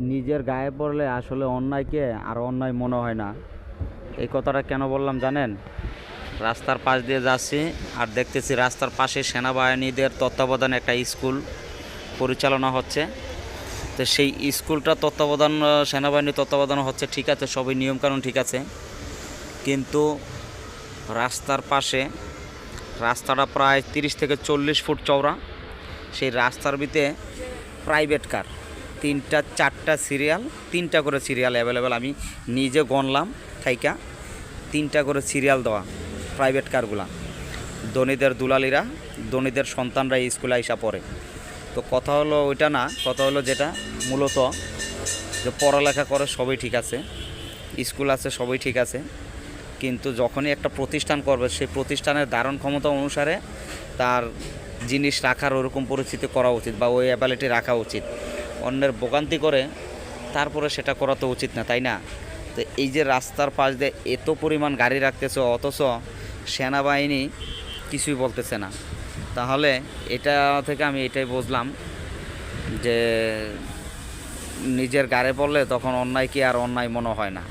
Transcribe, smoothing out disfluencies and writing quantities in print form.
নিজের গায়ে পড়লে আসলে অন্যায়কে আর অন্যায় মনে হয় না। এই কথাটা কেন বললাম জানেন? রাস্তার পাশ দিয়ে যাচ্ছি আর দেখতেছি রাস্তার পাশে সেনাবাহিনীদের তত্ত্বাবধানে একটা স্কুল পরিচালনা হচ্ছে। তো সেই স্কুলটা তত্ত্বাবধান সেনাবাহিনীর তত্ত্বাবধান হচ্ছে, ঠিক আছে, সবই নিয়মকানুন ঠিক আছে, কিন্তু রাস্তার পাশে রাস্তাটা প্রায় 30 থেকে 40 ফুট চওড়া। সেই রাস্তার ভিতরে প্রাইভেট কার 3টা 4টা সিরিয়াল, 3টা করে সিরিয়াল অ্যাভেলেবেল। আমি নিজে গণলাম থাইকা, 3টা করে সিরিয়াল দেওয়া প্রাইভেট কারগুলা। ধনীদের দুলালিরা, ধনীদের সন্তানরা এই স্কুলে আইসা পড়ে। তো কথা হলো ওইটা না, কথা হলো যেটা মূলত যে পড়ালেখা করে সবই ঠিক আছে, স্কুল আছে সবই ঠিক আছে, কিন্তু যখনই একটা প্রতিষ্ঠান করবে সেই প্রতিষ্ঠানের ধারণ ক্ষমতা অনুসারে তার জিনিস রাখার ওরকম পরিস্থিতি করা উচিত বা ওই অ্যাবিলিটি রাখা উচিত। অন্যের ভোগান্তি করে তারপরে সেটা করা তো উচিত না, তাই না? তো এই যে রাস্তার পাশ দিয়ে এত পরিমাণ গাড়ি রাখতেছে অথচ সেনাবাহিনী কিছুই বলতেছে না, তাহলে এটা থেকে আমি এটাই বুঝলাম যে নিজের গাড়ে পড়লে তখন অন্যায় কি আর অন্যায় মনে হয় না।